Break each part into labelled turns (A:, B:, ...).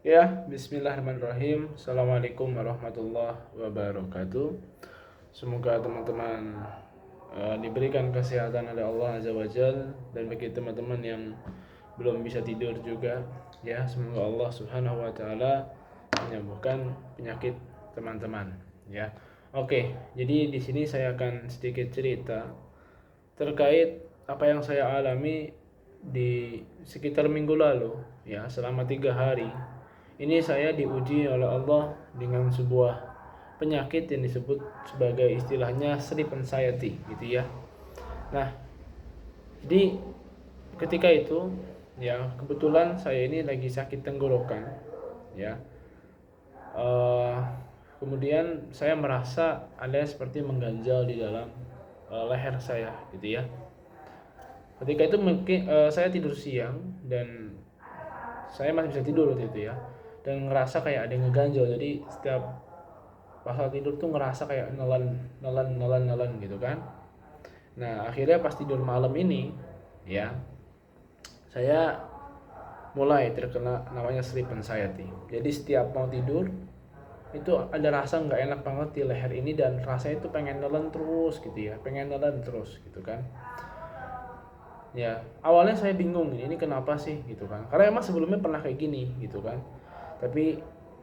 A: Ya, bismillahirrahmanirrahim. Assalamualaikum warahmatullahi wabarakatuh. Semoga teman-teman diberikan kesehatan oleh Allah Azza wa Jal. Dan bagi teman-teman yang belum bisa tidur juga, ya semoga Allah Subhanahu wa taala menyembuhkan penyakit teman-teman, ya. Oke, jadi di sini saya akan sedikit cerita terkait apa yang saya alami di sekitar minggu lalu, ya. Selama 3 hari ini saya diuji oleh Allah dengan sebuah penyakit yang disebut sebagai istilahnya sleep anxiety, gitu ya. Nah, jadi ketika itu, ya kebetulan saya ini lagi sakit tenggorokan, ya. Eh, Kemudian saya merasa ada seperti mengganjal di dalam leher saya, gitu ya. Ketika itu mungkin saya tidur siang dan saya masih bisa tidur waktu itu, ya. Dan ngerasa kayak ada yang ngeganjel. Jadi setiap pasal tidur tuh ngerasa kayak nelen nelen nelen nelen gitu kan. Nah, akhirnya pas tidur malam ini, ya, saya mulai terkena namanya sleep anxiety. Jadi setiap mau tidur itu ada rasa nggak enak banget di leher ini, dan rasanya itu pengen nelen terus gitu ya, pengen nelen terus gitu kan. Ya, awalnya saya bingung, ini kenapa sih gitu kan, karena emang sebelumnya pernah kayak gini gitu kan. Tapi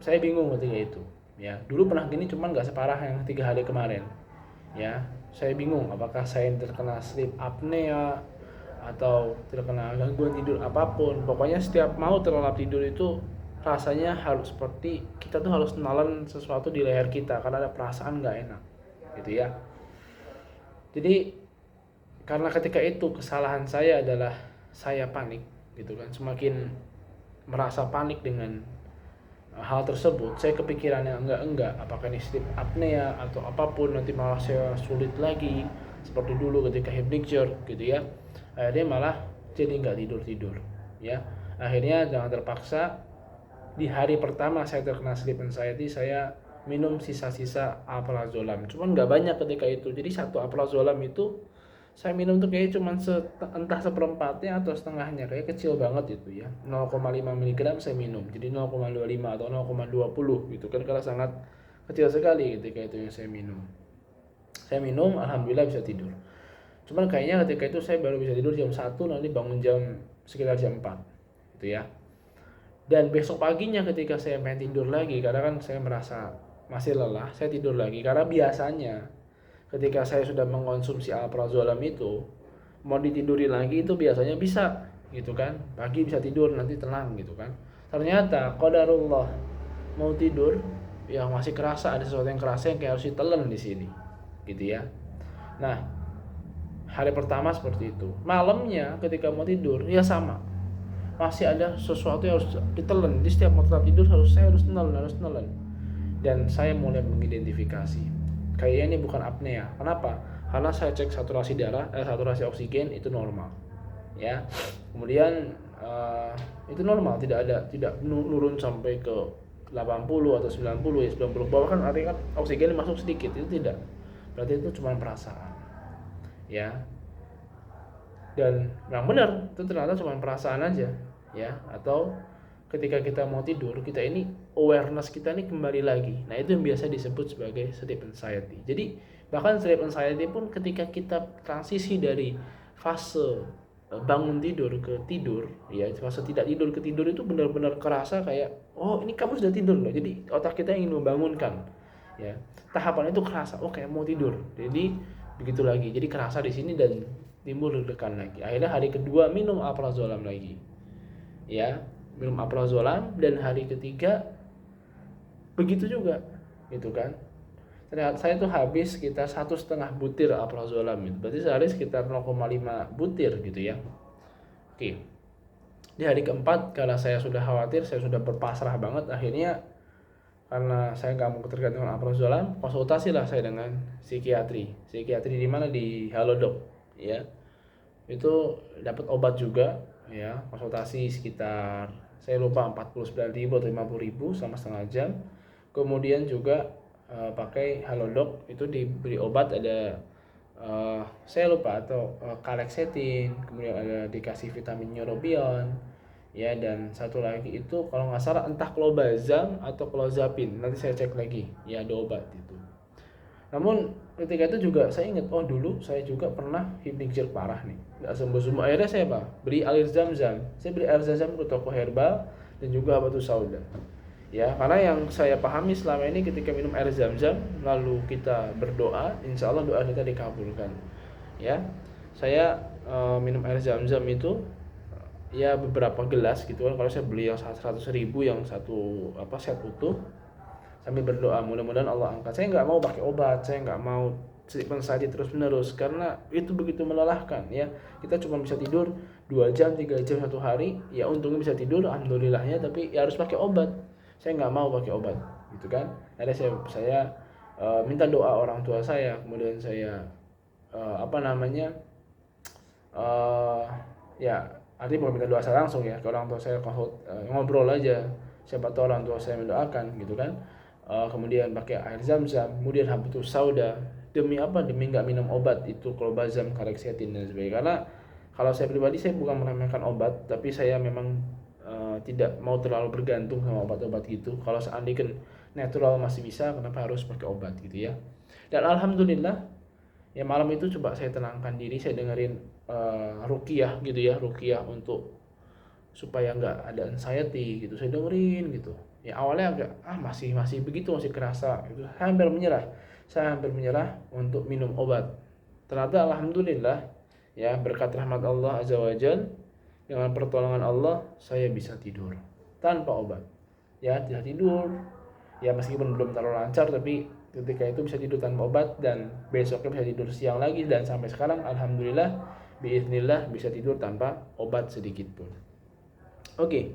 A: saya bingung ketika itu, ya. Dulu pernah gini, cuman nggak separah yang 3 hari kemarin, ya. Saya bingung apakah saya terkena sleep apnea atau terkena gangguan tidur apapun. Pokoknya setiap mau terlelap tidur itu rasanya harus seperti kita tuh harus nelen sesuatu di leher kita, karena ada perasaan nggak enak gitu ya. Jadi karena ketika itu kesalahan saya adalah saya panik gitu kan. Semakin merasa panik dengan hal tersebut, saya kepikirannya enggak apakah ini sleep apnea atau apapun, nanti malah saya sulit lagi seperti dulu ketika hypnixer gitu ya. Akhirnya malah jadi nggak tidur ya. Akhirnya jangan terpaksa, di hari pertama saya terkena sleep anxiety, saya minum sisa-sisa alprazolam. Cuman nggak banyak ketika itu. Jadi satu alprazolam itu saya minum tuh kayak cuman entah seperempatnya atau setengahnya, kayak kecil banget itu ya. 0,5 mg saya minum. Jadi 0,25 atau 0,20 gitu kan, karena sangat kecil sekali ketika itu yang saya minum. Saya minum, alhamdulillah bisa tidur. Cuman kayaknya ketika itu saya baru bisa tidur jam 1, nanti bangun jam sekitar jam 4 gitu ya. Dan besok paginya ketika saya main tidur lagi, karena kan saya merasa masih lelah, saya tidur lagi. Karena biasanya ketika saya sudah mengkonsumsi alprazolam itu, mau ditidurin lagi itu biasanya bisa gitu kan. Pagi bisa tidur, nanti tenang gitu kan. Ternyata qadarullah, mau tidur yang masih kerasa ada sesuatu yang kerasa yang kayak harus ditelan di sini gitu ya. Nah, hari pertama seperti itu. Malamnya ketika mau tidur ya sama, masih ada sesuatu yang harus ditelan. Di setiap mau tidur saya harus nelen. Dan saya mulai mengidentifikasi, kayaknya ini bukan apnea. Kenapa? Karena saya cek saturasi darah, saturasi oksigen itu normal, ya. Kemudian itu normal, tidak nurun sampai ke 80 atau 90, ya 90 bawah kan artinya kan oksigen masuk sedikit, itu tidak. Berarti itu cuma perasaan, ya. Dan yang benar itu ternyata cuma perasaan aja, ya. Atau ketika kita mau tidur, kita ini awareness kita ini kembali lagi. Nah, itu yang biasa disebut sebagai sleep anxiety. Jadi bahkan sleep anxiety pun ketika kita transisi dari fase bangun tidur ke tidur, ya fase tidak tidur ke tidur, itu benar-benar kerasa kayak, oh ini kamu sudah tidur loh. Jadi otak kita ingin membangunkan, ya. Tahapan itu kerasa, oh kayak mau tidur. Jadi begitu lagi. Jadi kerasa di sini dan timbul deg-degan lagi. Akhirnya hari kedua minum alprazolam lagi, ya. Minum alprazolam, dan hari ketiga begitu juga gitu kan. Ternyata saya tuh habis sekitar 1,5 butir alprazolam itu. Berarti sehari sekitar 0,5 butir gitu ya. Oke. Di hari keempat, karena saya sudah khawatir, saya sudah berpasrah banget, akhirnya karena saya nggak mau ketergantungan alprazolam, konsultasi lah saya dengan psikiatri di mana, di Halodoc, ya. Itu dapat obat juga, ya. Konsultasi sekitar, saya lupa, 49.000 atau 50.000 selama setengah jam. Kemudian juga pakai Halodoc itu diberi obat, ada saya lupa, atau Calexetin, kemudian ada dikasih vitamin neurobion, ya, dan satu lagi itu kalau nggak salah entah clobazam atau clozapine, nanti saya cek lagi ya, ada obat itu. Namun ketika itu juga saya ingat, oh dulu saya juga pernah hipnikjir parah nih, nggak sembuh-sembuh. Akhirnya saya apa? Beli air zam-zam. Saya beli air zam-zam ke toko herbal dan juga habatus sauda. Ya, karena yang saya pahami selama ini ketika minum air zam-zam lalu kita berdoa, insya Allah doa kita dikabulkan. Ya, saya minum air zam-zam itu ya beberapa gelas gitu kan. Kalau saya beli yang 100.000 yang satu set utuh, sambil berdoa mudah-mudahan Allah angkat. Saya nggak mau pakai obat, saya nggak mau sleep anxiety terus menerus karena itu begitu melelahkan ya. Kita cuma bisa tidur 2 jam 3 jam satu hari, ya untungnya bisa tidur alhamdulillahnya, tapi ya harus pakai obat. Saya nggak mau pakai obat gitu kan. Ada saya minta doa orang tua saya, kemudian saya ya artinya bukan minta doa saya langsung ya, ke orang tua saya ngobrol aja, siapa tahu orang tua saya mendoakan gitu kan. Kemudian pakai air zam-zam, kemudian habatus sauda, demi apa? Demi nggak minum obat itu klobazam, kareksetin dan sebagainya. Karena kalau saya pribadi, saya bukan meremehkan obat, tapi saya memang tidak mau terlalu bergantung sama obat-obat gitu. Kalau seandainya natural masih bisa, kenapa harus pakai obat gitu ya. Dan alhamdulillah ya, malam itu coba saya tenangkan diri, saya dengerin ruqyah gitu ya, ruqyah untuk supaya nggak ada anxiety gitu, saya dengerin gitu ya. Awalnya agak masih begitu, masih kerasa gitu. Saya hampir menyerah untuk minum obat. Ternyata alhamdulillah ya, berkat rahmat Allah azza wajal, dengan pertolongan Allah saya bisa tidur tanpa obat ya. Tidak tidur ya, meskipun belum terlalu lancar, tapi ketika itu bisa tidur tanpa obat, dan besoknya bisa tidur siang lagi, dan sampai sekarang alhamdulillah biiznillah bisa tidur tanpa obat sedikit pun. Oke,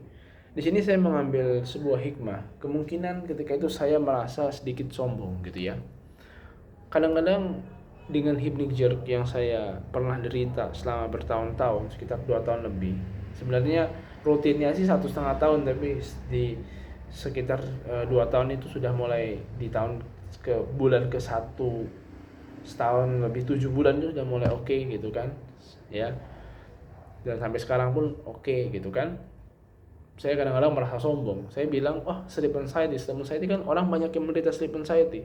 A: di sini saya mengambil sebuah hikmah. Kemungkinan ketika itu saya merasa sedikit sombong gitu ya. Kadang-kadang dengan hypnic jerk yang saya pernah derita selama bertahun-tahun, sekitar 2 tahun lebih. Sebenarnya rutinnya sih 1,5 tahun, tapi di sekitar 2 tahun itu sudah mulai di tahun ke bulan ke 1 setahun lebih 7 bulan itu sudah mulai oke gitu kan ya. Dan sampai sekarang pun oke gitu kan. Saya kadang-kadang merasa sombong. Saya bilang, sleep anxiety kan orang banyak yang menderita sleep anxiety.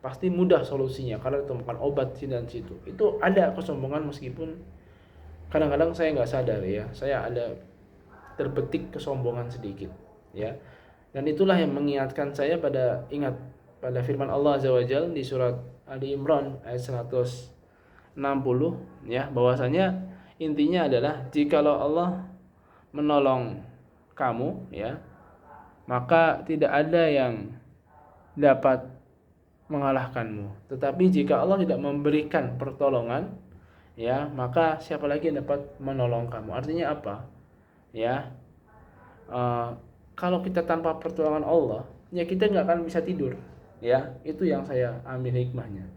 A: Pasti mudah solusinya karena ditemukan obat sini dan situ. Itu ada kesombongan, meskipun kadang-kadang saya nggak sadar ya. Saya ada terbetik kesombongan sedikit ya. Dan itulah yang mengingatkan saya ingat pada firman Allah Azza wa Jalla di surat Ali Imran ayat 160 ya, bahwasanya intinya adalah jikalau Allah menolong kamu ya, maka tidak ada yang dapat mengalahkanmu. Tetapi jika Allah tidak memberikan pertolongan ya, maka siapa lagi yang dapat menolong kamu? Artinya apa ya? Kalau kita tanpa pertolongan Allah ya, kita nggak akan bisa tidur ya. Itu yang saya ambil hikmahnya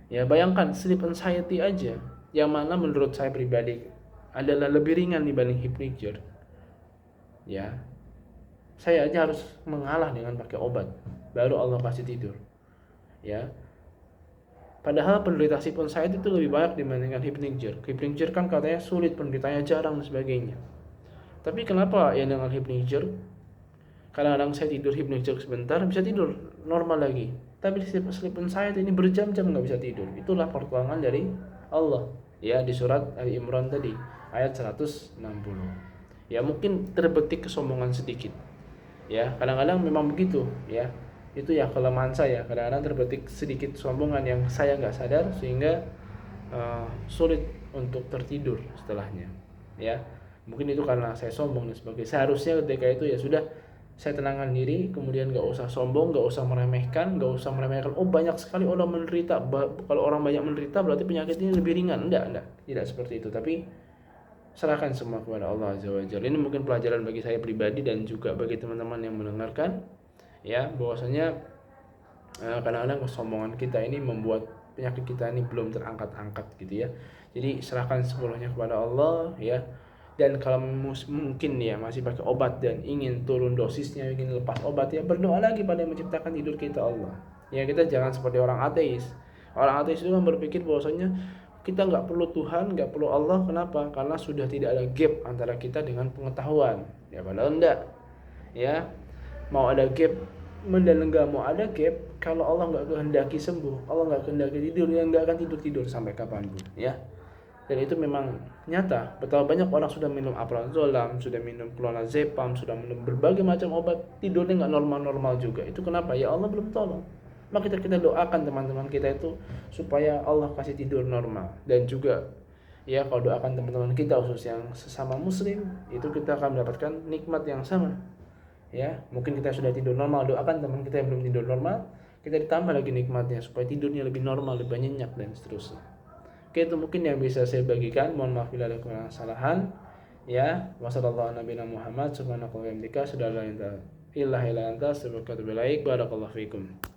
A: ya. Bayangkan sleep anxiety aja, yang mana menurut saya pribadi adalah lebih ringan dibanding hypnic jerk ya. Saya aja harus mengalah dengan pakai obat, baru Allah kasih tidur ya. Padahal penderita sleep anxiety itu lebih banyak dibandingkan hypnic jerk. Hypnic jerk kan katanya sulit, penderitanya jarang dan sebagainya. Tapi kenapa ya dengan hypnic jerk kadang-kadang saya tidur hypnic jerk sebentar bisa tidur normal lagi, tapi sleep anxiety ini berjam-jam nggak bisa tidur. Itulah pertolongan dari Allah ya, di surat Ali Imran tadi ayat 160 ya. Mungkin terbetik kesombongan sedikit ya, kadang-kadang memang begitu ya. Itu ya kelemahan saya, kadang-kadang terbetik sedikit kesombongan yang saya nggak sadar, sehingga sulit untuk tertidur setelahnya ya. Mungkin itu karena saya sombong dan sebagainya. Seharusnya ketika itu ya sudah, saya tenangkan diri, kemudian gak usah sombong, gak usah meremehkan. Banyak sekali orang menderita, kalau orang banyak menderita berarti penyakit ini lebih ringan. Tidak seperti itu. Tapi serahkan semua kepada Allah Azza wa Jalla. Ini mungkin pelajaran bagi saya pribadi dan juga bagi teman-teman yang mendengarkan ya, bahwasanya kadang-kadang kesombongan kita ini membuat penyakit kita ini belum terangkat-angkat gitu ya. Jadi serahkan sepenuhnya kepada Allah ya. Dan kalau mungkin ya masih pakai obat dan ingin turun dosisnya, ingin lepas obat, ya berdoa lagi pada yang menciptakan tidur kita, Allah. Ya, kita jangan seperti orang ateis. Orang ateis itu kan berpikir bahwasanya Kita nggak perlu Tuhan, nggak perlu Allah. Kenapa? Karena sudah tidak ada gap antara kita dengan pengetahuan. Ya padahal enggak. Ya, mau ada gap dan enggak mau ada gap, kalau Allah nggak kehendaki sembuh, Allah nggak kehendaki tidur, ya nggak akan tidur sampai kapanpun. Ya, dan itu memang nyata. Betapa banyak orang sudah minum alprazolam, sudah minum clonazepam, sudah minum berbagai macam obat, tidurnya nggak normal juga. Itu kenapa? Ya Allah belum tolong. Maka kita doakan teman-teman kita itu supaya Allah kasih tidur normal. Dan juga ya, kalau doakan teman-teman kita khusus yang sesama muslim, itu kita akan mendapatkan nikmat yang sama. Ya, mungkin kita sudah tidur normal, doakan teman kita yang belum tidur normal, kita ditambah lagi nikmatnya supaya tidurnya lebih normal, lebih nyenyak dan seterusnya. Oke, itu mungkin yang bisa saya bagikan. Mohon maaf bila ada kesalahan. Ya, wassalamualaikum warahmatullahi wabarakatuh. Subhanakallahumma wa bihamdika, asyhadu an la ilaha illa anta, astaghfiruka wa atubu ilaik. Barakallahu fikum.